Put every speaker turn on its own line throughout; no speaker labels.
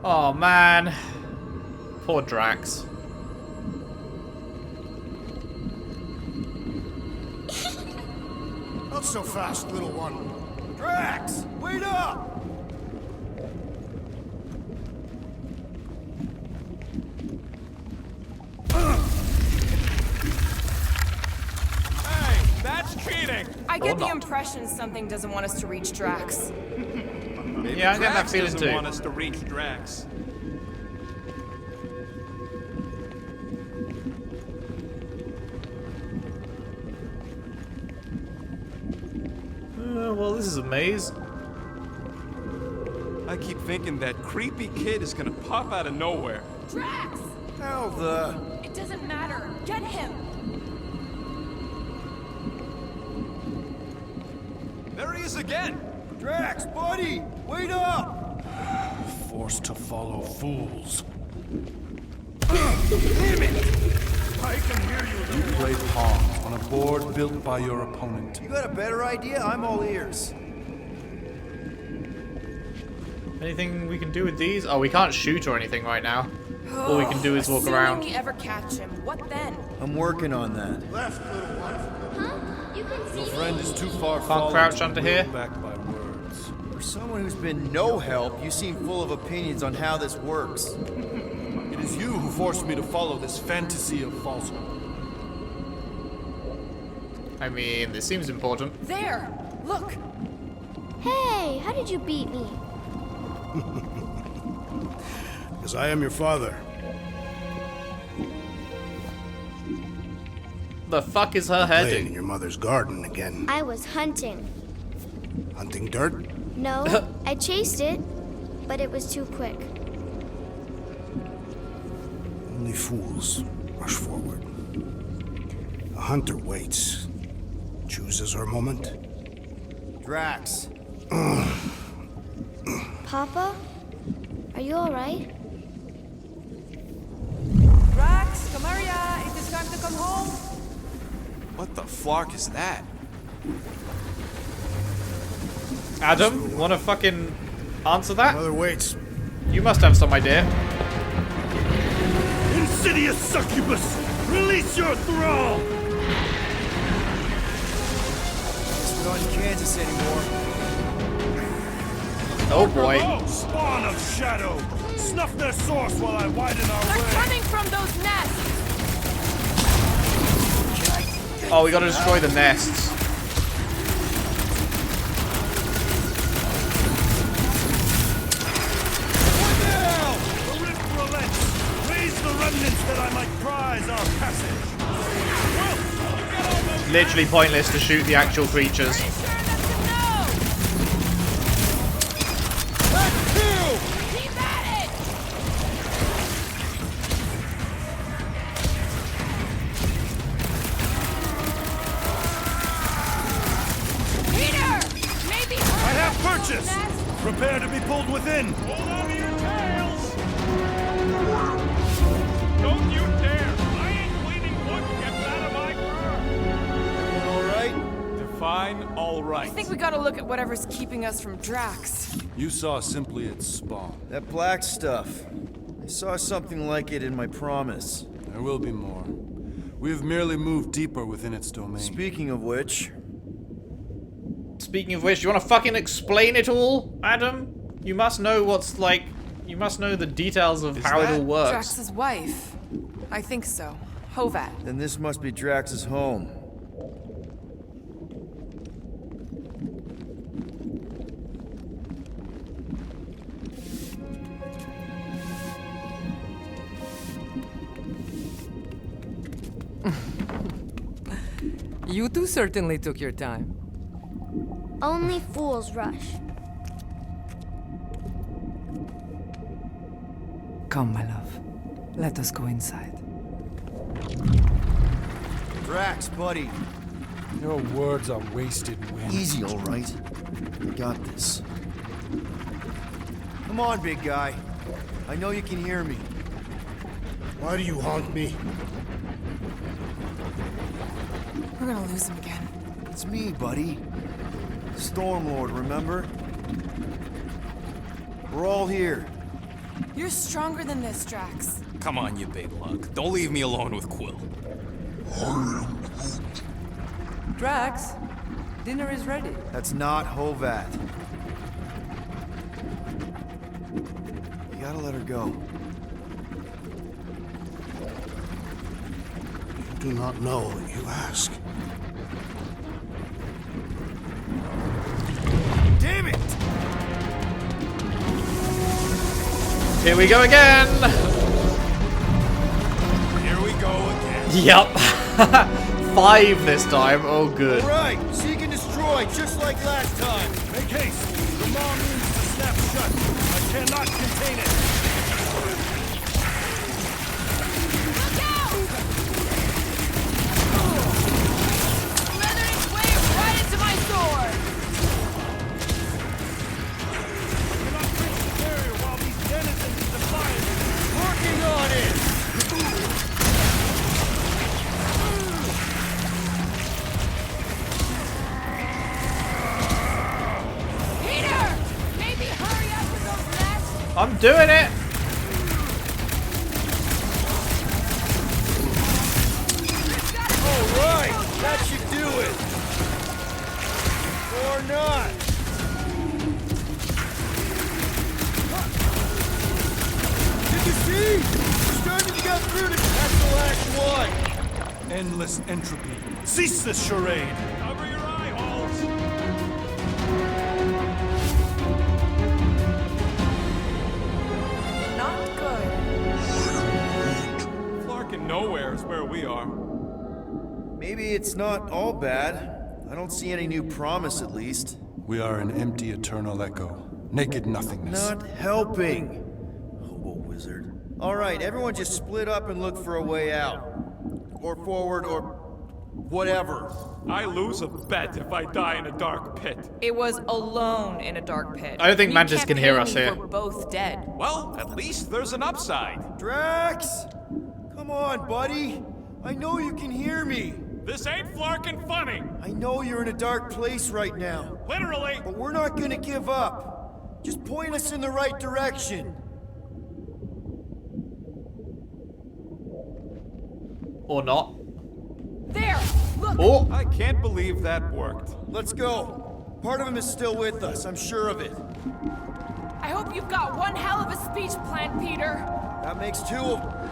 Oh man. Poor Drax.
Not so fast, little one. Drax, wait up!
Hey, that's cheating!
I get the impression something doesn't want us to reach Drax.
Maybe
Yeah, I get that
Drax
feeling
doesn't
too.
want us to reach Drax.
Well, this is a maze.
I keep thinking that creepy kid is gonna pop out of nowhere.
Drax!
How the...
It doesn't matter. Get him!
There he is again!
Drax, buddy, wait up!
Forced to follow fools.
Damn it! I can hear you.
You play pawns on a board built by your opponent.
You got a better idea? I'm all ears.
Anything we can do with these? Oh, we can't shoot or anything right now. All we can do is walk
Assuming
around.
we ever catch him, what then?
I'm working on that. Left, little one.
Huh? You can see
Your
me?
friend is too far
Can't
fallen
crouch
to
under
be
here?
held back by words.
For someone who's been no help, you seem full of opinions on how this works.
It is you who forced me to follow this fantasy of falsehood.
I mean, this seems important.
There! Look!
Hey, how did you beat me?
Because I am your father.
The fuck is her
Playing in
heading?
your mother's garden again.
I was hunting.
Hunting dirt?
No, I chased it, but it was too quick.
Only fools rush forward. A hunter waits. Chooses her moment.
Drax.
Papa? Are you alright?
Drax, come here, it is time to come home.
What the flark is that?
Adam, wanna fucking answer that?
Mother waits.
You must have some idea.
Insidious succubus! Release your thrall!
Guess we're not in Kansas anymore.
Oh boy.
Spawn of shadow! Snuff their source while I widen our
They're
way!
coming from those nests!
Oh, we gotta destroy the nests.
Now! The rift relents! Raise the remnants that I might prize our passage!
Literally pointless to shoot the actual creatures.
Pretty sure that's a no! Keep at it! Peter! Maybe
I have purchase!
Nest?
Prepare to be pulled within!
Hold on to your tails! Don't you dare! I ain't cleaning wood gets out of my car!
All right?
Define all right.
I think we gotta look at whatever's keeping us from Drax.
You saw simply its spawn.
That black stuff. I saw something like it in my promise.
There will be more. We have merely moved deeper within its domain.
Speaking of which,
Speaking of which, you wanna fucking explain it all, Adam? You must know what's like. You must know the details of how it all works.
Drax's wife. I think so. Hovat.
then this must be Drax's home.
You two certainly took your time.
Only fools rush.
Come, my love. Let us go inside.
Drax, buddy.
Your words are wasted wind.
Easy, all right. I got this. Come on, big guy. I know you can hear me.
Why do you haunt me?
We're gonna lose him again.
It's me, buddy. Stormlord, remember? We're all here.
You're stronger than this, Drax.
Come on, you big lug. Don't leave me alone with Quill.
Drax, dinner is ready.
That's not Hovat. You gotta let her go.
You do not know what you ask.
Damn it!
Here we go again!
Here we go again.
Yup. 5 this time. Oh, good.
Right, seek and destroy, just like last time.
Make haste. The maw needs to snap shut. I cannot contain it.
Look out! Slithering its way right into my sword.
I cannot breach the barrier while these denizens of defiance.
Working on it!
Peter! Maybe hurry up with those nests.
I'm doing it!
Alright, that should do it. Or not. Did you see? We're starting to get through to that's the last one.
Endless entropy. Cease this charade.
Cover your eye holes.
Not good.
Clark and Knowhere is where we are.
Maybe it's not all bad. I don't see any new promise, at least.
We are an empty eternal echo. Naked nothingness.
Not helping. Hobo wizard. Alright, everyone just split up and look for a way out. Or forward, or whatever.
I lose a bet if I die in a dark pit.
It was alone in a dark pit.
I don't think
You
Mantis
can't
can hear
pay
us
me
here.
We're both dead.
Well, at least there's an upside.
Drax! Come on, buddy. I know you can hear me.
This ain't flarkin' funny.
I know you're in a dark place right now.
Literally.
But we're not gonna give up. Just point us in the right direction.
Or not.
There! Look!
Oh!
I can't believe that worked.
Let's go. Part of him is still with us, I'm sure of it.
I hope you've got one hell of a speech planned, Peter.
That makes 2 of them.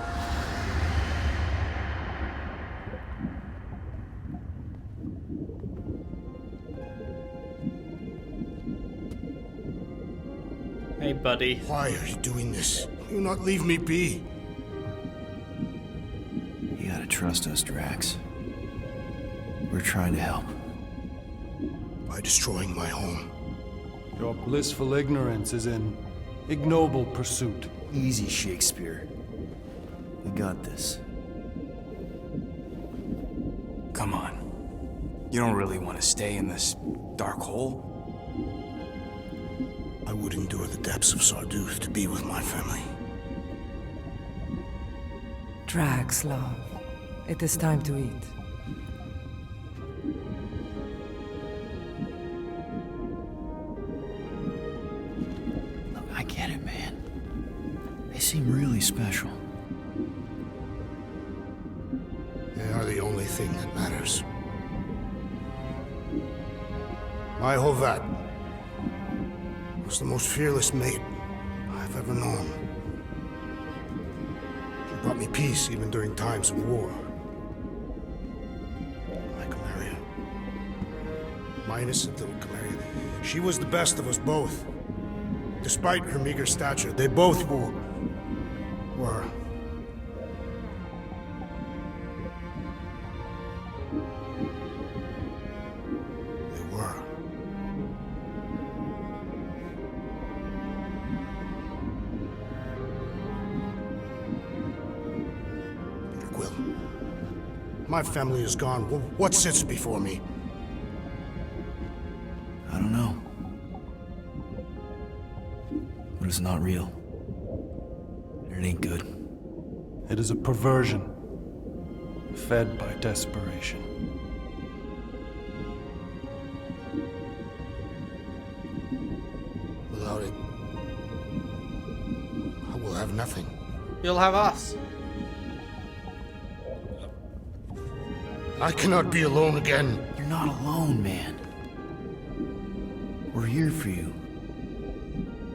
Hey, buddy.
Why are you doing this? Will you not leave me be?
You gotta trust us, Drax. We're trying to help.
By destroying my home.
Your blissful ignorance is an ignoble pursuit.
Easy, Shakespeare. We got this.
Come on. You don't really want to stay in this dark hole?
I would endure the depths of Sarduth to be with my family.
Drax, love. It is time to eat.
Look, I get it, man. They seem really special.
They are the only thing that matters. My Hovat was the most fearless mate I've ever known. She brought me peace even during times of war. My Camaria. My innocent little Camaria. She was the best of us both. Despite her meager stature, they both were. Peter Quill. My family is gone. What sits before me?
I don't know. But it's not real. It ain't good.
It is a perversion, fed by desperation.
Without it, I have nothing.
You'll have us.
I cannot be alone again.
You're not alone, man. We're here for you.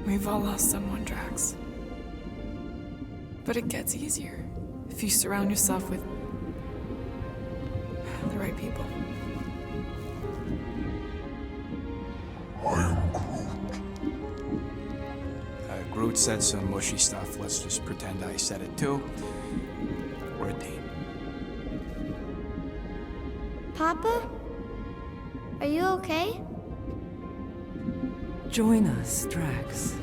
We've all lost someone, Drax. But it gets easier if you surround yourself with the right people.
I am Groot. Groot said some mushy stuff. Let's just pretend I said it too. We're a team.
Papa? Are you okay?
Join us, Drax.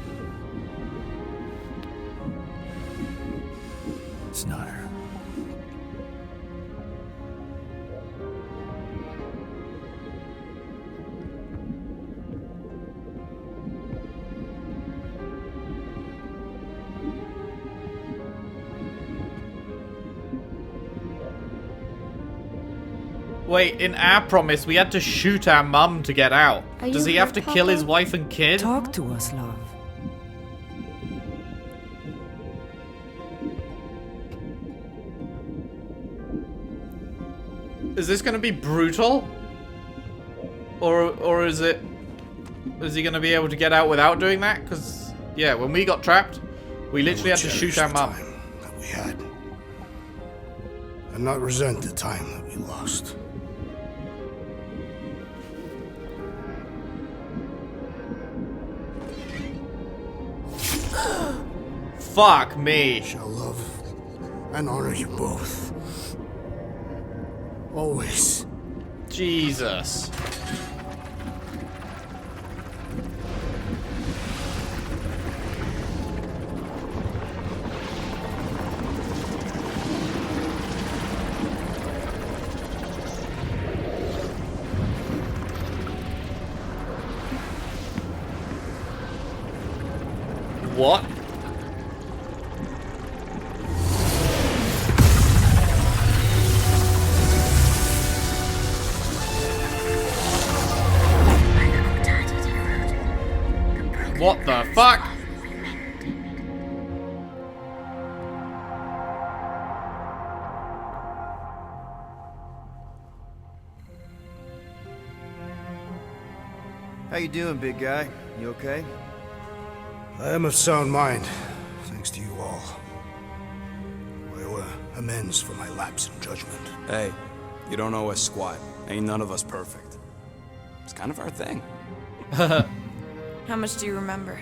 It's not her.
Wait, in our promise, we had to shoot our mum to get out.
Are
Does
you
he have
hurt,
to kill his
Papa?
wife and kid?
Talk to us, love.
Is this gonna be brutal? Or is it... Is he gonna be able to get out without doing that? Because, yeah, when we got trapped, we literally had to shoot our mum.
Time that we had. And not resent the time that we lost.
Fuck me.
Shall love and honor you both. Always.
Jesus. What? What the fuck?
How you doing, big guy? You okay?
I am of sound mind, thanks to you all. I owe amends for my lapse in judgment.
Hey, you don't owe us squat. Ain't none of us perfect. It's kind of our thing.
How much do you remember?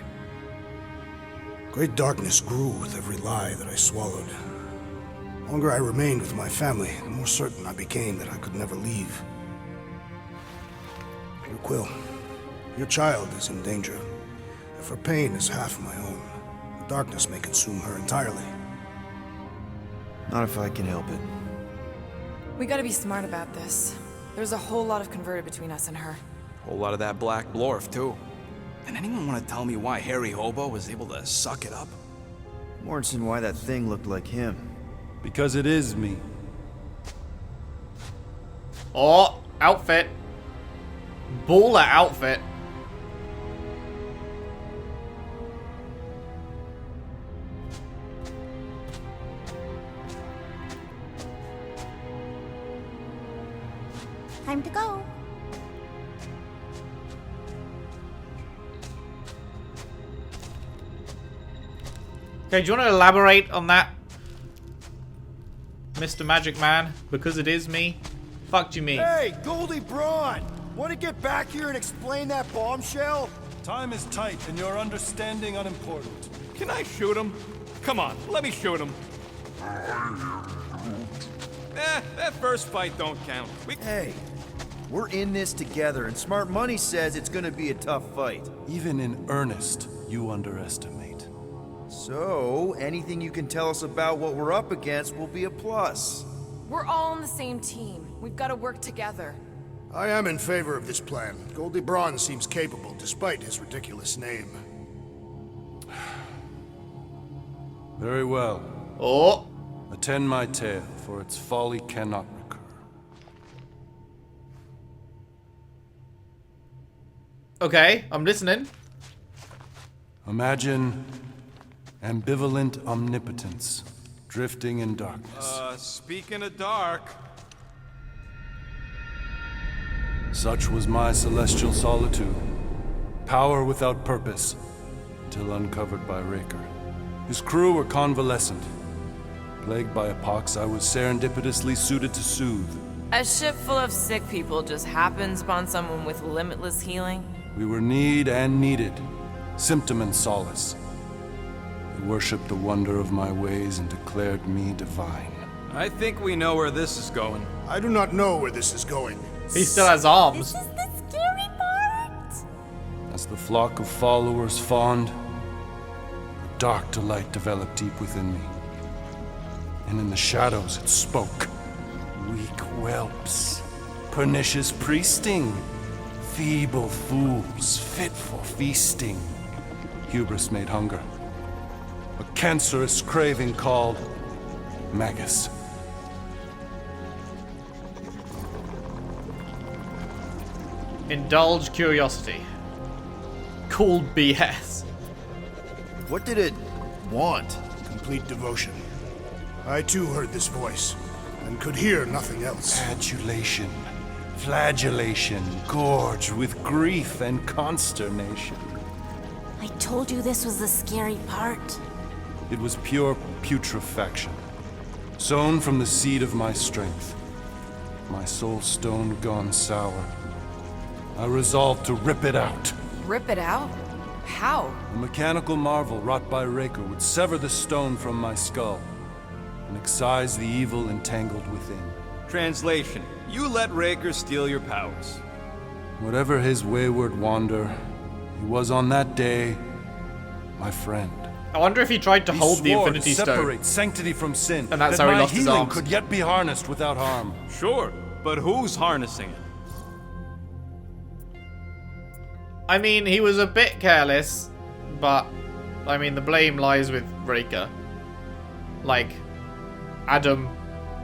Great darkness grew with every lie that I swallowed. The longer I remained with my family, the more certain I became that I could never leave. Peter Quill, your child is in danger. If her pain is half my own, the darkness may consume her entirely.
Not if I can help it.
We gotta be smart about this. There's a whole lot of converted between us and her.
Whole lot of that black blorf, too. And anyone want to tell me why Harry Hobo was able to suck it up?
Morrison, why that thing looked like him.
Because it is me.
Oh, outfit. Baller outfit.
Time to go.
Okay, do you want to elaborate on that, Mr. Magic Man? Because it is me? Fuck do you mean?
Hey, Goldie Braun! Want to get back here and explain that bombshell?
Time is tight and your understanding unimportant.
Can I shoot him? Come on, let me shoot him. That first fight don't count.
Hey, we're in this together, and smart money says it's gonna be a tough fight.
Even in earnest, you underestimate.
So, anything you can tell us about what we're up against will be a plus.
We're all on the same team. We've gotta work together.
I am in favor of this plan. Goldie Braun seems capable, despite his ridiculous name.
Very well.
Oh.
Attend my tale, for its folly cannot recur.
Okay, I'm listening.
Imagine Ambivalent omnipotence, drifting in darkness.
Speaking of dark...
Such was my celestial solitude. Power without purpose, till uncovered by Raker. His crew were convalescent. Plagued by a pox, I was serendipitously suited to soothe.
A ship full of sick people just happens upon someone with limitless healing.
We were need and needed, symptom and solace. They worshipped the wonder of my ways and declared me divine.
I think we know where this is going.
I do not know where this is going.
He still has arms.
This is the scary part.
As the flock of followers fawned, a dark delight developed deep within me. And in the shadows it spoke. Weak whelps, pernicious priesting, feeble fools fit for feasting. Hubris made hunger. A cancerous craving called Magus.
Indulge curiosity. Cool BS.
What did it want?
Complete devotion. I too heard this voice, and could hear nothing else.
Adulation, flagellation, gorged with grief and consternation.
I told you this was the scary part.
It was pure putrefaction, sown from the seed of my strength. My soul stone gone sour. I resolved to rip it out.
Rip it out? How?
A mechanical marvel wrought by Raker would sever the stone from my skull and excise the evil entangled within.
Translation: you let Raker steal your powers.
Whatever his wayward wander, he was on that day my friend.
I wonder if he tried to
He
hold the
swore
Infinity
to
Stone.
separate sanctity from sin,
And that's
that
how he
my
lost his
healing
arms.
could yet be harnessed without harm.
Sure, but who's harnessing it?
I mean, he was a bit careless, but I mean, the blame lies with Raker. Like, Adam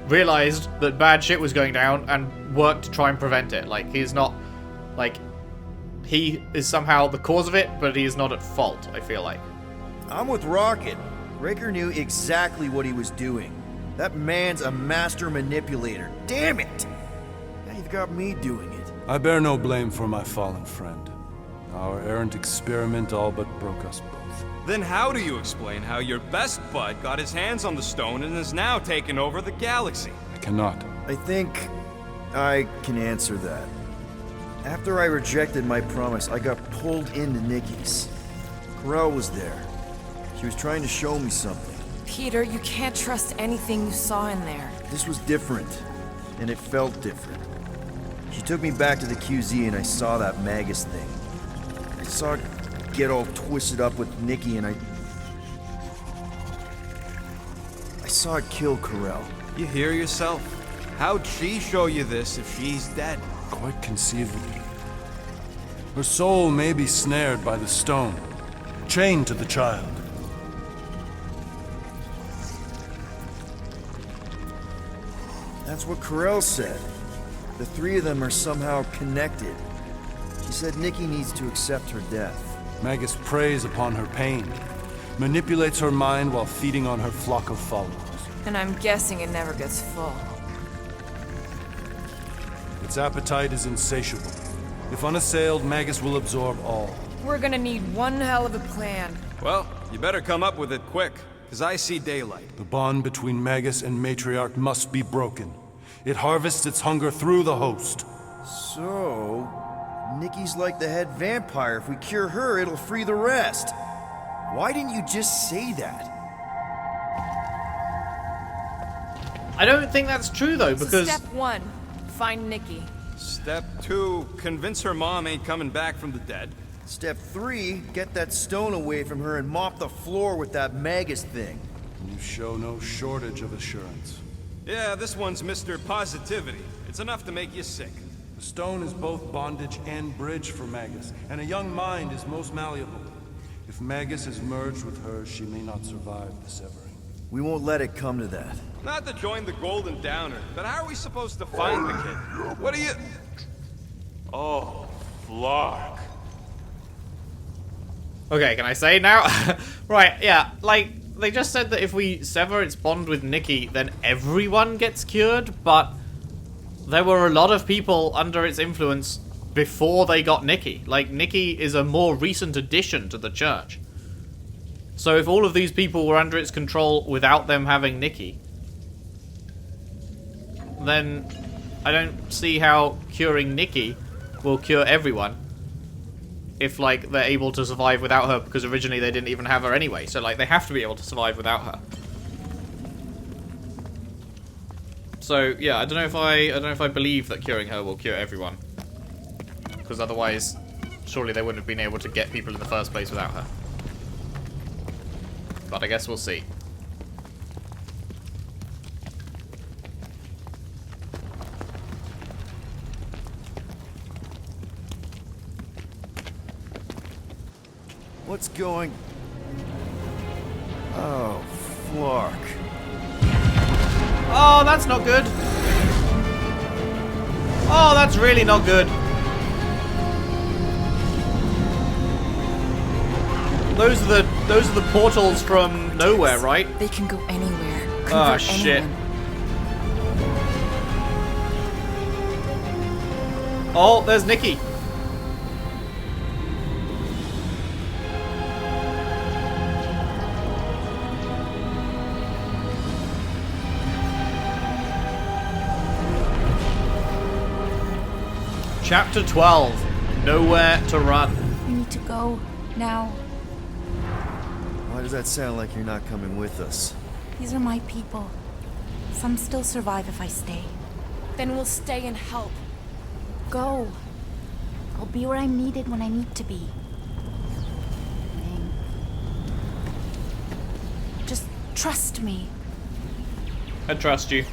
realized that bad shit was going down and worked to try and prevent it. Like, he's not, like, he is somehow the cause of it, but he is not at fault, I feel like.
I'm with Rocket. Raker knew exactly what he was doing. That man's a master manipulator. Damn it! Now you've got me doing it.
I bear no blame for my fallen friend. Our errant experiment all but broke us both.
Then how do you explain how your best bud got his hands on the stone and is now taking over the galaxy?
I cannot.
I think I can answer that. After I rejected my promise, I got pulled into Nikki's. Corel was there. She was trying to show me something.
Peter, you can't trust anything you saw in there.
This was different, and it felt different. She took me back to the QZ and I saw that Magus thing. I saw it get all twisted up with Nikki and I saw it kill Corel.
You hear yourself? How'd she show you this if she's dead?
Quite conceivably. Her soul may be snared by the stone, chained to the child.
That's what Corel said. The three of them are somehow connected. She said Nikki needs to accept her death.
Magus preys upon her pain, manipulates her mind while feeding on her flock of followers.
And I'm guessing it never gets full.
Its appetite is insatiable. If unassailed, Magus will absorb all.
We're gonna need one hell of a plan.
Well, you better come up with it quick, because I see daylight.
The bond between Magus and Matriarch must be broken. It harvests its hunger through the host.
So, Nikki's like the head vampire. If we cure her, it'll free the rest. Why didn't you just say that?
I don't think that's true, though, because...
Step 1, find Nikki.
Step 2, convince her mom ain't coming back from the dead.
Step 3, get that stone away from her and mop the floor with that Magus thing.
You show no shortage of assurance.
Yeah, this one's Mr. Positivity. It's enough to make you sick.
The stone is both bondage and bridge for Magus, and a young mind is most malleable. If Magus is merged with hers, she may not survive the severing.
We won't let it come to that.
Not to join the Golden Downer, but how are we supposed to find the kid? What are you... Oh, Flark.
Okay, can I say now? Right, yeah, like, they just said that if we sever its bond with Nikki, then everyone gets cured, but there were a lot of people under its influence before they got Nikki. Like, Nikki is a more recent addition to the church. So if all of these people were under its control without them having Nikki, then I don't see how curing Nikki will cure everyone. If, like, they're able to survive without her, because originally they didn't even have her anyway. So, like, they have to be able to survive without her. So, yeah, I don't know if I believe that curing her will cure everyone. Because otherwise, surely they wouldn't have been able to get people in the first place without her. But I guess we'll see.
What's going... Oh, Flark.
Oh, that's not good. Oh, that's really not good. Those are the portals from Knowhere, right?
They can go anywhere.
Oh shit. Oh, there's Nikki. Chapter 12. Nowhere to run.
We need to go now.
Why does that sound like you're not coming with us?
These are my people. Some still survive if I stay.
Then we'll stay and help.
Go. I'll be where I'm needed when I need to be. Just trust me.
I trust you.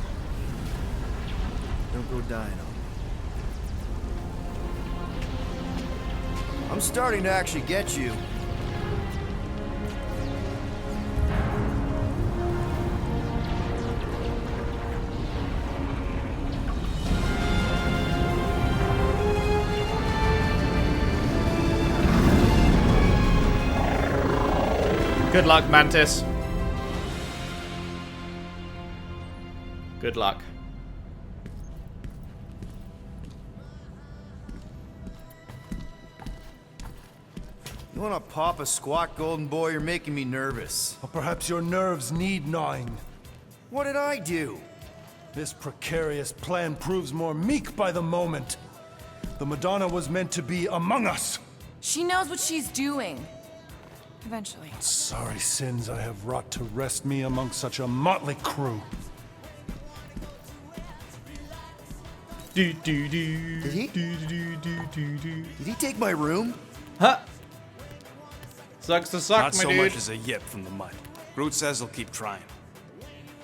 Don't go dying on me. I'm starting to actually get you.
Good luck, Mantis. Good luck.
You wanna pop a squat, golden boy? You're making me nervous.
Or perhaps your nerves need gnawing.
What did I do?
This precarious plan proves more meek by the moment. The Madonna was meant to be among us.
She knows what she's doing. Eventually.
Sorry sins I have wrought to wrest me among such a motley crew.
Did he? Did he take my room?
Huh? Sucks to suck,
Not
my
so
dude.
much as a yip from the mud. Groot says he'll keep trying.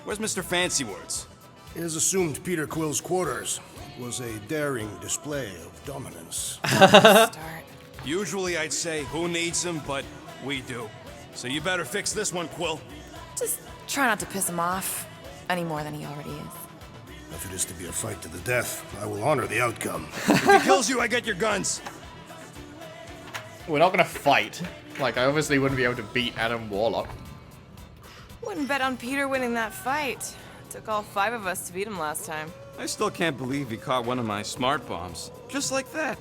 Where's Mr. Fancy Words?
It is assumed Peter Quill's quarters. It was a daring display of dominance.
Start.
Usually I'd say, who needs him, but we do. So you better fix this one, Quill.
Just try not to piss him off any more than he already is.
If it is to be a fight to the death, I will honor the outcome.
If he kills you, I get your guns.
We're not gonna fight. Like, I obviously wouldn't be able to beat Adam Warlock.
Wouldn't bet on Peter winning that fight. Took all 5 of us to beat him last time.
I still can't believe he caught one of my smart bombs. Just like that.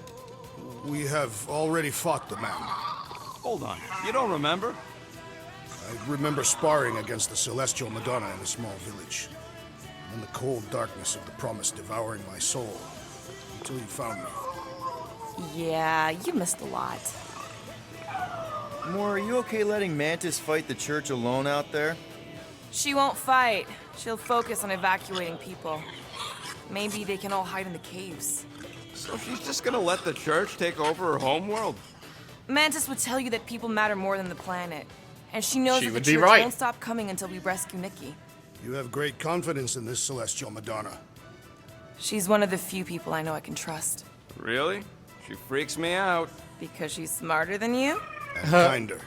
We have already fought the man.
Hold on, you don't remember?
I remember sparring against the Celestial Madonna in a small village. And the cold darkness of the promise devouring my soul. Until you found me.
Yeah, you missed a lot.
Moore, are you okay letting Mantis fight the church alone out there?
She won't fight. She'll focus on evacuating people. Maybe they can all hide in the caves.
So she's just gonna let the church take over her homeworld?
Mantis would tell you that people matter more than the planet. And she knows that the church won't stop coming until we rescue Nikki.
You have great confidence in this Celestial Madonna.
She's one of the few people I know I can trust.
Really? She freaks me out.
Because she's smarter than you?
And kinder.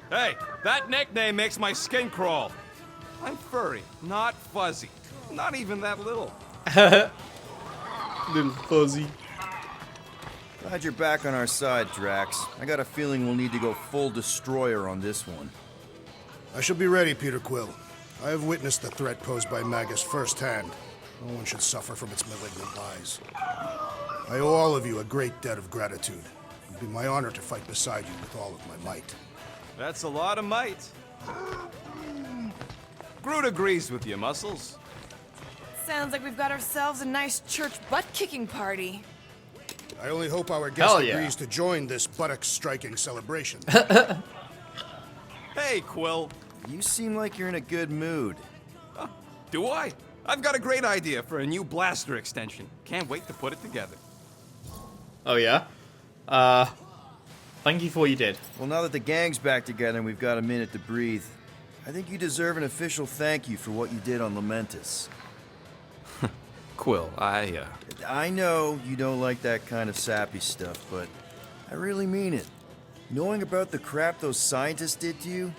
Hey, that nickname makes my skin crawl. I'm furry, not fuzzy. Not even that little.
Little fuzzy.
Glad you're back on our side, Drax. I got a feeling we'll need to go full destroyer on this one.
I shall be ready, Peter Quill. I have witnessed the threat posed by Magus firsthand. No one should suffer from its malignant lies. I owe all of you a great debt of gratitude. It would be my honor to fight beside you with all of my might.
That's a lot of might. Groot agrees with you, Muscles.
Sounds like we've got ourselves a nice church butt-kicking party.
I only hope our guest
Hell yeah.
agrees to join this buttocks-striking celebration.
Hey, Quill.
You seem like you're in a good mood.
Do I? I've got a great idea for a new blaster extension. Can't wait to put it together.
Oh, yeah? Thank you for what you did.
Well, now that the gang's back together and we've got a minute to breathe, I think you deserve an official thank you for what you did on Lamentus.
Quill,
I know you don't like that kind of sappy stuff, but I really mean it. Knowing about the crap those scientists did to you,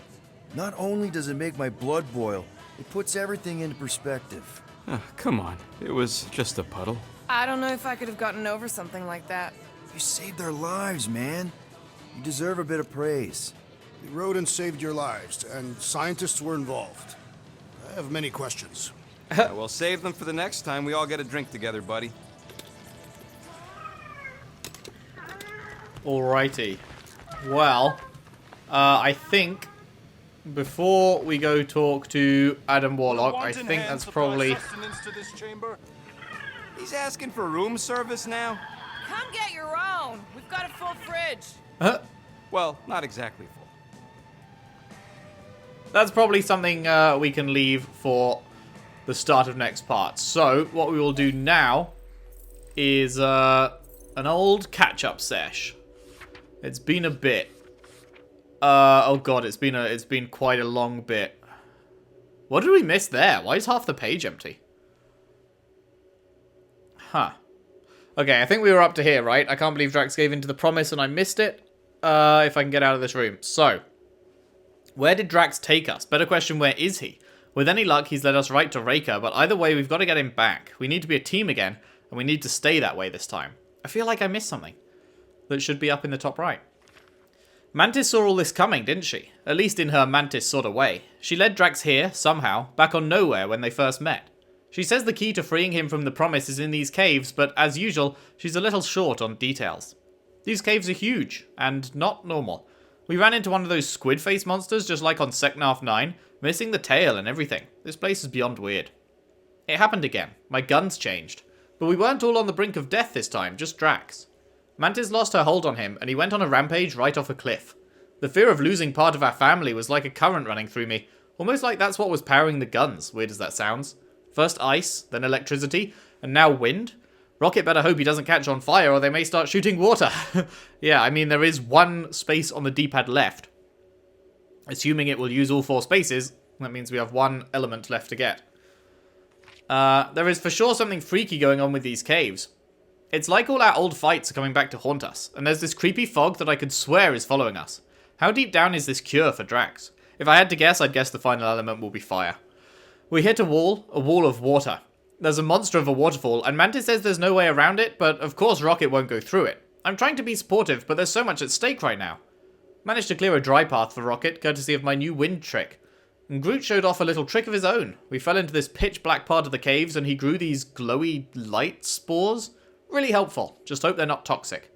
not only does it make my blood boil, it puts everything into perspective.
Come on. It was just a puddle.
I don't know if I could have gotten over something like that.
You saved their lives, man. You deserve a bit of praise.
The rodents saved your lives, and scientists were involved. I have many questions.
We'll save them for the next time we all get a drink together, buddy.
Alrighty. Well, I think before we go talk to Adam Warlock, I think that's probably...
He's asking for room service now?
Come get your own. We've got a full fridge.
Well, not exactly full.
That's probably something we can leave for the start of next part. So, what we will do now is an old catch-up sesh. It's been a bit. Oh god, it's been quite a long bit. What did we miss there? Why is half the page empty? Huh. Okay, I think we were up to here, right? I can't believe Drax gave in to the promise and I missed it. If I can get out of this room. So, where did Drax take us? Better question, where is he? With any luck, he's led us right to Raker, but either way, we've got to get him back. We need to be a team again, and we need to stay that way this time. I feel like I missed something that should be up in the top right. Mantis saw all this coming, didn't she? At least in her Mantis sort of way. She led Drax here, somehow, back on Knowhere when they first met. She says the key to freeing him from the promise is in these caves, but as usual, she's a little short on details. These caves are huge, and not normal. We ran into one of those squid face monsters just like on Seknarf 9, missing the tail and everything. This place is beyond weird. It happened again. My guns changed. But we weren't all on the brink of death this time, just Drax. Mantis lost her hold on him, and he went on a rampage right off a cliff. The fear of losing part of our family was like a current running through me, almost like that's what was powering the guns, weird as that sounds. First ice, then electricity, and now wind? Rocket better hope he doesn't catch on fire or they may start shooting water. Yeah, I mean, there is one space on the D-pad left. Assuming it will use all 4 spaces, that means we have 1 element left to get. There is for sure something freaky going on with these caves. It's like all our old fights are coming back to haunt us, and there's this creepy fog that I could swear is following us. How deep down is this cure for Drax? If I had to guess, I'd guess the final element will be fire. We hit a wall of water. There's a monster of a waterfall, and Mantis says there's no way around it, but of course Rocket won't go through it. I'm trying to be supportive, but there's so much at stake right now. Managed to clear a dry path for Rocket, courtesy of my new wind trick. And Groot showed off a little trick of his own. We fell into this pitch black part of the caves, and he grew these glowy light spores. Really helpful, just hope they're not toxic.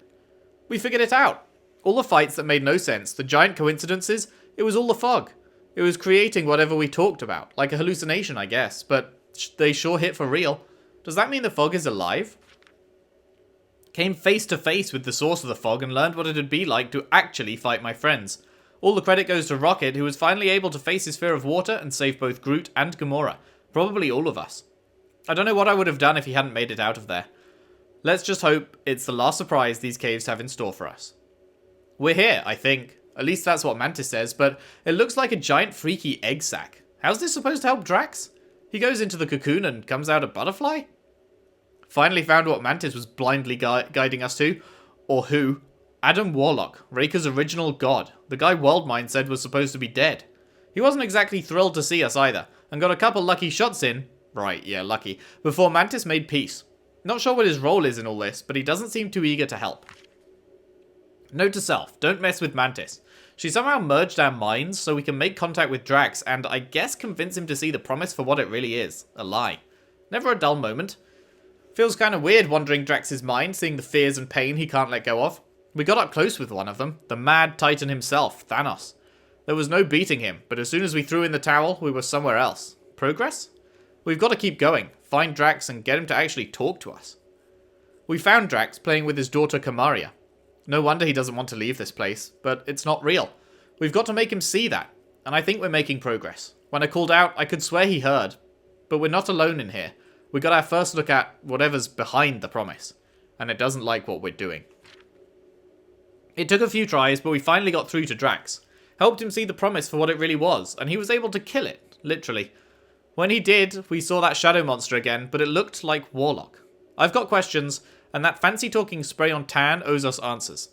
We figured it out. All the fights that made no sense, the giant coincidences, it was all the fog. It was creating whatever we talked about, like a hallucination, I guess, but they sure hit for real. Does that mean the fog is alive? Came face to face with the source of the fog and learned what it'd be like to actually fight my friends. All the credit goes to Rocket, who was finally able to face his fear of water and save both Groot and Gamora. Probably all of us. I don't know what I would have done if he hadn't made it out of there. Let's just hope it's the last surprise these caves have in store for us. We're here, I think. At least that's what Mantis says, but it looks like a giant freaky egg sac. How's this supposed to help Drax? He goes into the cocoon and comes out a butterfly? Finally found what Mantis was blindly guiding us to. Or who? Adam Warlock, Raker's original god. The guy Worldmind said was supposed to be dead. He wasn't exactly thrilled to see us either, and got a couple lucky shots in, right, yeah, lucky, before Mantis made peace. Not sure what his role is in all this, but he doesn't seem too eager to help. Note to self, don't mess with Mantis. She somehow merged our minds so we can make contact with Drax and I guess convince him to see the promise for what it really is. A lie. Never a dull moment. Feels kind of weird wandering Drax's mind, seeing the fears and pain he can't let go of. We got up close with one of them, the mad titan himself, Thanos. There was no beating him, but as soon as we threw in the towel, we were somewhere else. Progress? We've got to keep going, find Drax and get him to actually talk to us. We found Drax playing with his daughter Kamaria. No wonder he doesn't want to leave this place, but it's not real. We've got to make him see that, and I think we're making progress. When I called out, I could swear he heard. But we're not alone in here. We got our first look at whatever's behind the promise, and it doesn't like what we're doing. It took a few tries, but we finally got through to Drax. Helped him see the promise for what it really was, and he was able to kill it, literally. When he did, we saw that shadow monster again, but it looked like Warlock. I've got questions, and that fancy talking spray on Tan owes us answers.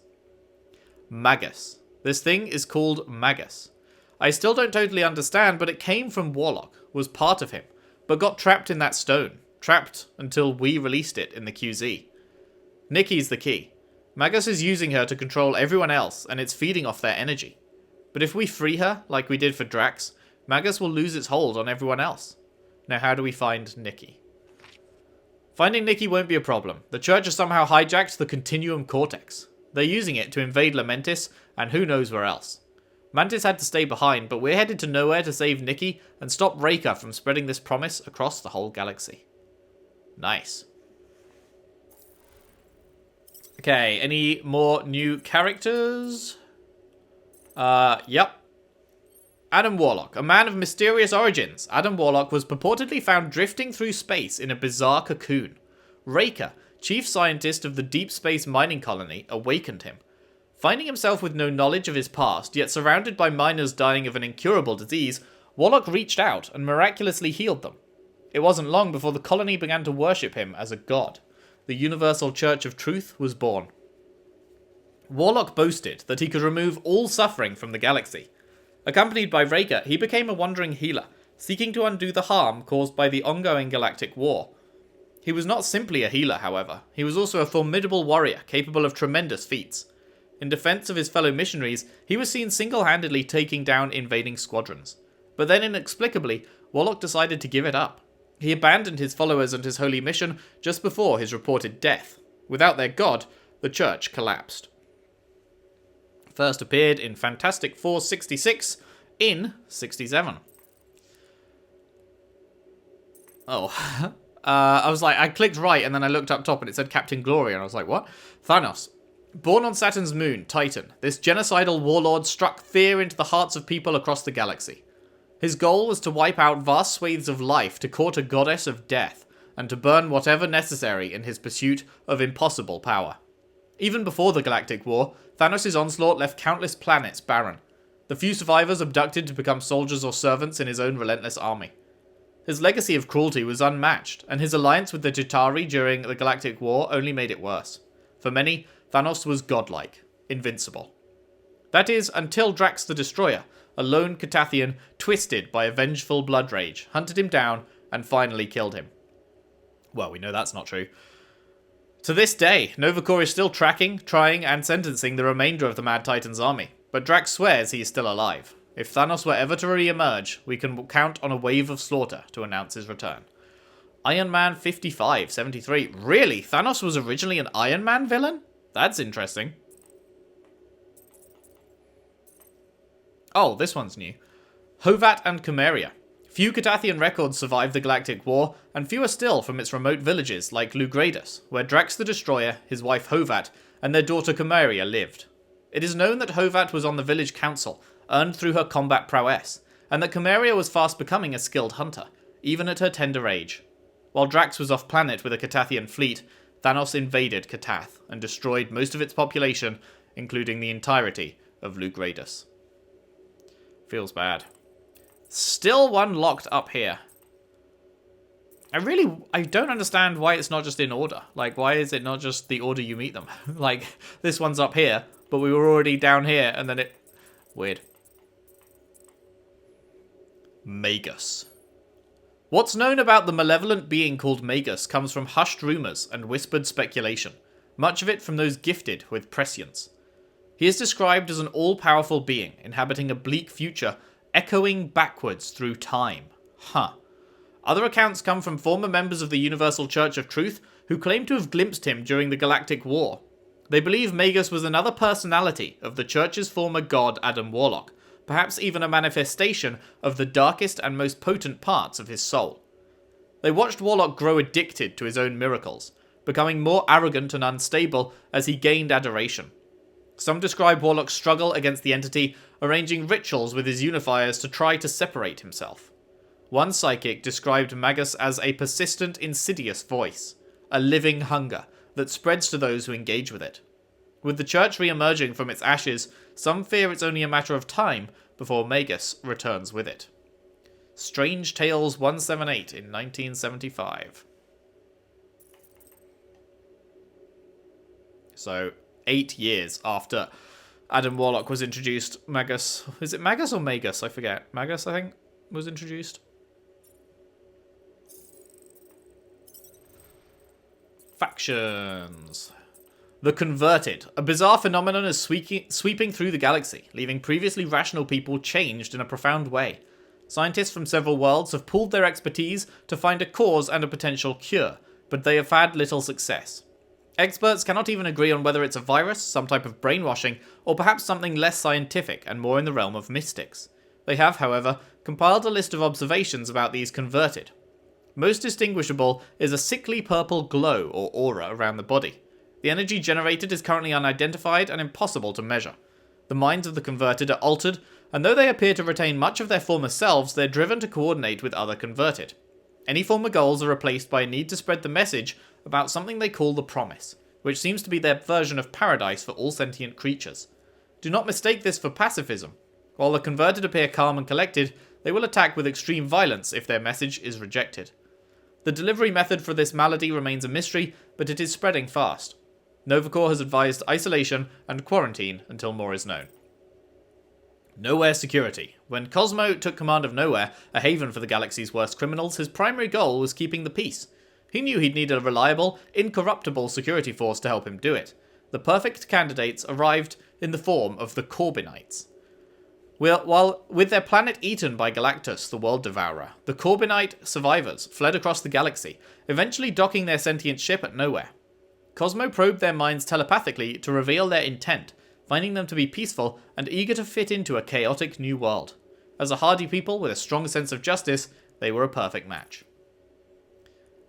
Magus. This thing is called Magus. I still don't totally understand, but it came from Warlock, was part of him, but got trapped in that stone. Trapped until we released it in the QZ. Nikki's the key. Magus is using her to control everyone else, and it's feeding off their energy. But if we free her, like we did for Drax, Magus will lose its hold on everyone else. Now how do we find Nikki? Finding Nikki won't be a problem. The Church has somehow hijacked the Continuum Cortex. They're using it to invade Lamentis, and who knows where else. Mantis had to stay behind, but we're headed to Knowhere to save Nikki and stop Raker from spreading this promise across the whole galaxy. Nice. Okay, any more new characters? Yep. Adam Warlock, a man of mysterious origins. Adam Warlock was purportedly found drifting through space in a bizarre cocoon. Raker, chief scientist of the deep space mining colony, awakened him. Finding himself with no knowledge of his past, yet surrounded by miners dying of an incurable disease, Warlock reached out and miraculously healed them. It wasn't long before the colony began to worship him as a god. The Universal Church of Truth was born. Warlock boasted that he could remove all suffering from the galaxy. Accompanied by Raker, he became a wandering healer, seeking to undo the harm caused by the ongoing galactic war. He was not simply a healer, however. He was also a formidable warrior, capable of tremendous feats. In defense of his fellow missionaries, he was seen single-handedly taking down invading squadrons. But then, inexplicably, Warlock decided to give it up. He abandoned his followers and his holy mission just before his reported death. Without their god, the church collapsed. First appeared in Fantastic Four 66 in 67. Oh. I was like, I clicked right and then I looked up top and it said Captain Glory and I was like, what? Thanos. Born on Saturn's moon, Titan, this genocidal warlord struck fear into the hearts of people across the galaxy. His goal was to wipe out vast swathes of life to court a goddess of death, and to burn whatever necessary in his pursuit of impossible power. Even before the Galactic War, Thanos' onslaught left countless planets barren. The few survivors abducted to become soldiers or servants in his own relentless army. His legacy of cruelty was unmatched, and his alliance with the Chitauri during the Galactic War only made it worse. For many, Thanos was godlike, invincible. That is, until Drax the Destroyer, a lone Catathian twisted by a vengeful blood rage, hunted him down and finally killed him. Well, we know that's not true. To this day, Nova Corps is still tracking, trying, and sentencing the remainder of the Mad Titan's army, but Drax swears he is still alive. If Thanos were ever to re-emerge, we can count on a wave of slaughter to announce his return. Iron Man 5573. Really? Thanos was originally an Iron Man villain? That's interesting. Oh, this one's new. Hovat and Kamaria. Few Catathian records survived the Galactic War, and fewer still from its remote villages like Lugradus, where Drax the Destroyer, his wife Hovat, and their daughter Kamaria lived. It is known that Hovat was on the village council, earned through her combat prowess, and that Kamaria was fast becoming a skilled hunter, even at her tender age. While Drax was off-planet with a Catathian fleet, Thanos invaded Catath and destroyed most of its population, including the entirety of Lugradus. Feels bad. Still one locked up here. I don't understand why it's not just in order. Like, why is it not just the order you meet them? Like, this one's up here, but we were already down here, and then it... Weird. Magus. What's known about the malevolent being called Magus comes from hushed rumours and whispered speculation, much of it from those gifted with prescience. He is described as an all-powerful being, inhabiting a bleak future, echoing backwards through time. Other accounts come from former members of the Universal Church of Truth, who claim to have glimpsed him during the Galactic War. They believe Magus was another personality of the Church's former god Adam Warlock, perhaps even a manifestation of the darkest and most potent parts of his soul. They watched Warlock grow addicted to his own miracles, becoming more arrogant and unstable as he gained adoration. Some describe Warlock's struggle against the entity, arranging rituals with his unifiers to try to separate himself. One psychic described Magus as a persistent, insidious voice, a living hunger that spreads to those who engage with it. With the Church re-emerging from its ashes, some fear it's only a matter of time before Magus returns with it. Strange Tales 178 in 1975. So, 8 years after Adam Warlock was introduced, Magus... Is it Magus or Magus? I forget. Magus, I think, was introduced. Factions. The Converted. A bizarre phenomenon is sweeping through the galaxy, leaving previously rational people changed in a profound way. Scientists from several worlds have pooled their expertise to find a cause and a potential cure, but they have had little success. Experts cannot even agree on whether it's a virus, some type of brainwashing, or perhaps something less scientific and more in the realm of mystics. They have, however, compiled a list of observations about these converted. Most distinguishable is a sickly purple glow or aura around the body. The energy generated is currently unidentified and impossible to measure. The minds of the converted are altered, and though they appear to retain much of their former selves, they're driven to coordinate with other converted. Any former goals are replaced by a need to spread the message about something they call the Promise, which seems to be their version of paradise for all sentient creatures. Do not mistake this for pacifism. While the converted appear calm and collected, they will attack with extreme violence if their message is rejected. The delivery method for this malady remains a mystery, but it is spreading fast. Knowhere has advised isolation and quarantine until more is known. Knowhere security. When Cosmo took command of Knowhere, a haven for the galaxy's worst criminals, his primary goal was keeping the peace. He knew he'd need a reliable, incorruptible security force to help him do it. The perfect candidates arrived in the form of the Corbinites. While with their planet eaten by Galactus, the World Devourer, the Corbinite survivors fled across the galaxy, eventually docking their sentient ship at Knowhere. Cosmo probed their minds telepathically to reveal their intent, finding them to be peaceful and eager to fit into a chaotic new world. As a hardy people with a strong sense of justice, they were a perfect match.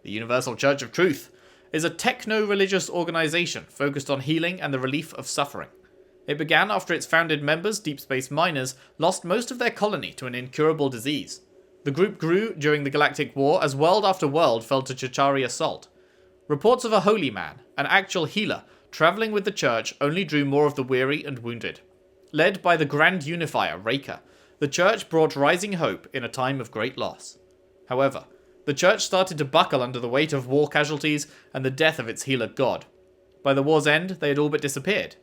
The Universal Church of Truth is a techno-religious organization focused on healing and the relief of suffering. It began after its founded members, Deep Space Miners, lost most of their colony to an incurable disease. The group grew during the Galactic War as world after world fell to Chitauri assault. Reports of a holy man, an actual healer, travelling with the church only drew more of the weary and wounded. Led by the Grand Unifier, Raccoon, the church brought rising hope in a time of great loss. However, the church started to buckle under the weight of war casualties and the death of its healer god. By the war's end, they had all but disappeared.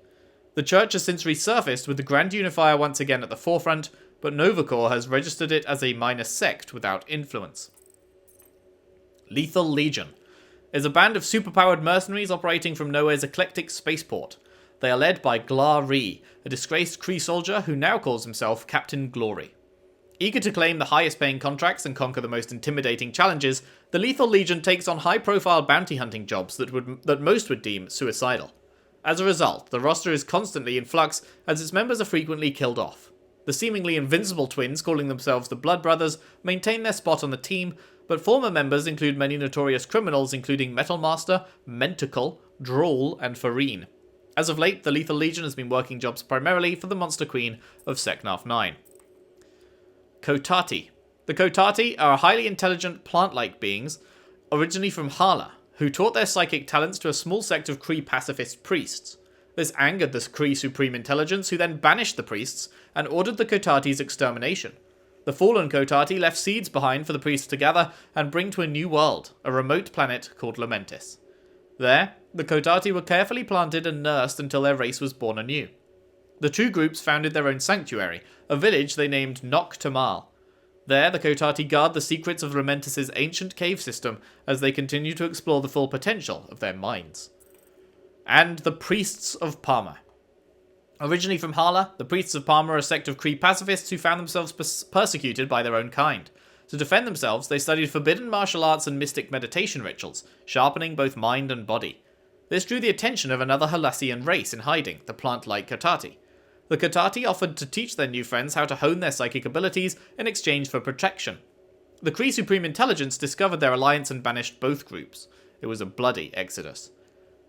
The church has since resurfaced with the Grand Unifier once again at the forefront, but Knowhere has registered it as a minor sect without influence. Lethal Legion is a band of superpowered mercenaries operating from Knowhere's eclectic spaceport. They are led by Glar Ree, a disgraced Kree soldier who now calls himself Captain Glory. Eager to claim the highest paying contracts and conquer the most intimidating challenges, the Lethal Legion takes on high-profile bounty hunting jobs that most would deem suicidal. As a result, the roster is constantly in flux as its members are frequently killed off. The seemingly invincible twins, calling themselves the Blood Brothers, maintain their spot on the team, but former members include many notorious criminals including Metal Master, Mentacle, Drool, and Farine. As of late, the Lethal Legion has been working jobs primarily for the Monster Queen of Seknarf 9. Kotati. The Kotati are highly intelligent plant-like beings, originally from Hala, who taught their psychic talents to a small sect of Kree pacifist priests. This angered the Kree Supreme Intelligence, who then banished the priests and ordered the Kotati's extermination. The fallen Kotati left seeds behind for the priests to gather and bring to a new world, a remote planet called Lamentis. There, the Kotati were carefully planted and nursed until their race was born anew. The two groups founded their own sanctuary, a village they named Nok Tamal. There, the Kotati guard the secrets of Lamentis' ancient cave system as they continue to explore the full potential of their minds. And the Priests of PAMA. Originally from Hala, the priests of PAMA are a sect of Kree pacifists who found themselves persecuted by their own kind. To defend themselves, they studied forbidden martial arts and mystic meditation rituals, sharpening both mind and body. This drew the attention of another Halassian race in hiding, the plant-like Kotati. The Kotati offered to teach their new friends how to hone their psychic abilities in exchange for protection. The Kree Supreme Intelligence discovered their alliance and banished both groups. It was a bloody exodus.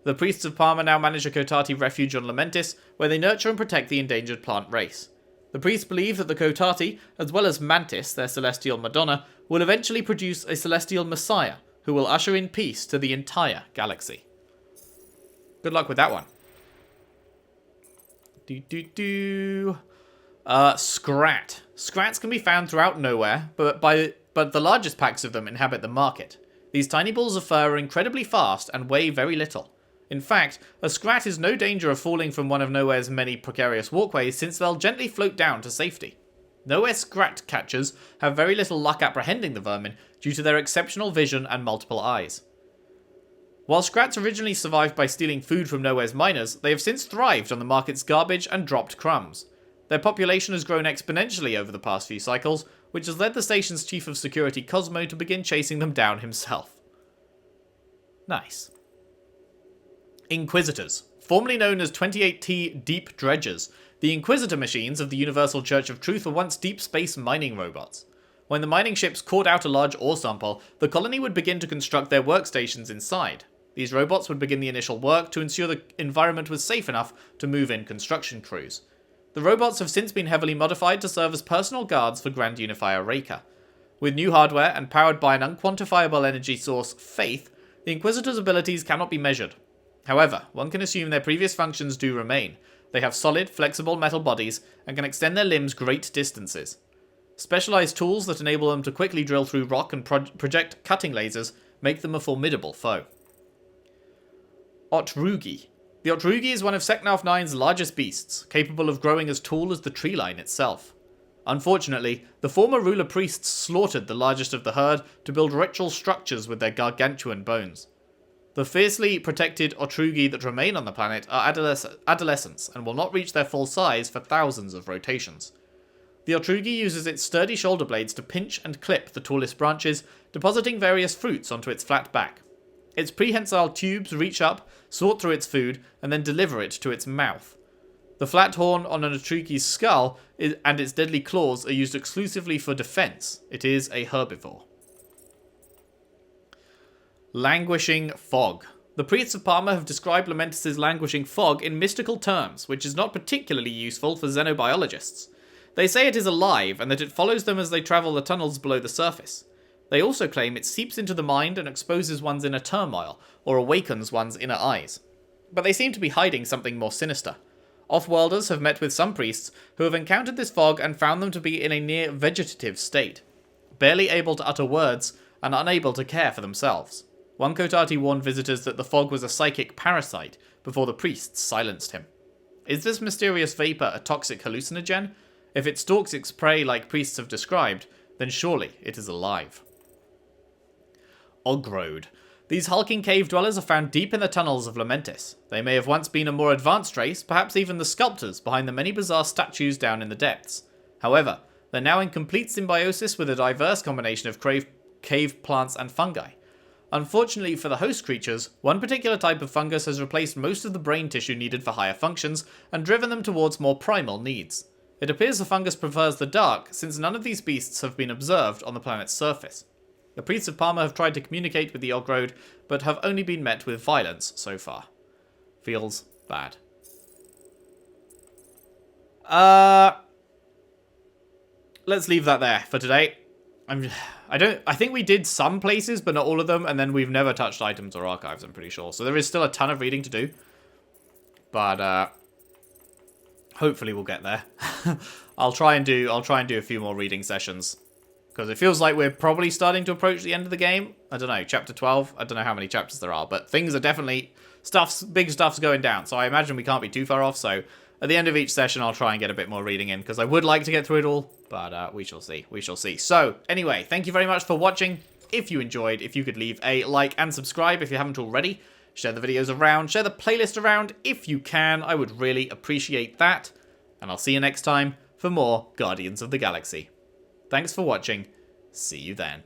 The priests of PAMA now manage a Kotati refuge on Lamentis, where they nurture and protect the endangered plant race. The priests believe that the Kotati, as well as Mantis, their celestial Madonna, will eventually produce a celestial Messiah, who will usher in peace to the entire galaxy. Good luck with that one. Scrat. Scrats can be found throughout Knowhere, but the largest packs of them inhabit the market. These tiny balls of fur are incredibly fast and weigh very little. In fact, a scrat is no danger of falling from one of Knowhere's many precarious walkways, since they'll gently float down to safety. Knowhere scrat catchers have very little luck apprehending the vermin due to their exceptional vision and multiple eyes. While scrats originally survived by stealing food from Knowhere's miners, they have since thrived on the market's garbage and dropped crumbs. Their population has grown exponentially over the past few cycles, which has led the station's chief of security Cosmo to begin chasing them down himself. Nice. Inquisitors. Formerly known as 28T Deep Dredgers, the Inquisitor machines of the Universal Church of Truth were once deep space mining robots. When the mining ships caught out a large ore sample, the colony would begin to construct their workstations inside. These robots would begin the initial work to ensure the environment was safe enough to move in construction crews. The robots have since been heavily modified to serve as personal guards for Grand Unifier Raker. With new hardware and powered by an unquantifiable energy source, Faith, the Inquisitor's abilities cannot be measured. However, one can assume their previous functions do remain. They have solid, flexible metal bodies and can extend their limbs great distances. Specialized tools that enable them to quickly drill through rock and project cutting lasers make them a formidable foe. Otrugi. The Otrugi is one of Seknarf 9's largest beasts, capable of growing as tall as the tree line itself. Unfortunately, the former ruler priests slaughtered the largest of the herd to build ritual structures with their gargantuan bones. The fiercely protected Otrugi that remain on the planet are adolescents and will not reach their full size for thousands of rotations. The Otrugi uses its sturdy shoulder blades to pinch and clip the tallest branches, depositing various fruits onto its flat back. Its prehensile tubes reach up, sort through its food, and then deliver it to its mouth. The flat horn on an Otrugi's skull and its deadly claws are used exclusively for defense. It is a herbivore. Languishing fog. The priests of PAMA have described Lamentis' languishing fog in mystical terms, which is not particularly useful for xenobiologists. They say it is alive and that it follows them as they travel the tunnels below the surface. They also claim it seeps into the mind and exposes one's inner turmoil, or awakens one's inner eyes. But they seem to be hiding something more sinister. Off-worlders have met with some priests who have encountered this fog and found them to be in a near vegetative state, barely able to utter words and unable to care for themselves. One Kotati warned visitors that the fog was a psychic parasite before the priests silenced him. Is this mysterious vapor a toxic hallucinogen? If it stalks its prey like priests have described, then surely it is alive. Ogrode. These hulking cave dwellers are found deep in the tunnels of Lamentis. They may have once been a more advanced race, perhaps even the sculptors behind the many bizarre statues down in the depths. However, they're now in complete symbiosis with a diverse combination of cave plants and fungi. Unfortunately for the host creatures, one particular type of fungus has replaced most of the brain tissue needed for higher functions and driven them towards more primal needs. It appears the fungus prefers the dark, since none of these beasts have been observed on the planet's surface. The priests of PAMA have tried to communicate with the Ogrode, but have only been met with violence so far. Feels bad. Let's leave that there for today. I think we did some places, but not all of them, and then we've never touched items or archives, I'm pretty sure. So there is still a ton of reading to do. But hopefully we'll get there. I'll try and do a few more reading sessions. Because it feels like we're probably starting to approach the end of the game. I don't know, chapter 12. I don't know how many chapters there are, but things are definitely... big stuff's going down, so I imagine we can't be too far off. So at the end of each session, I'll try and get a bit more reading in, because I would like to get through it all, but we shall see. We shall see. So anyway, thank you very much for watching. If you enjoyed, if you could leave a like and subscribe if you haven't already. Share the videos around, share the playlist around if you can. I would really appreciate that. And I'll see you next time for more Guardians of the Galaxy. Thanks for watching. See you then.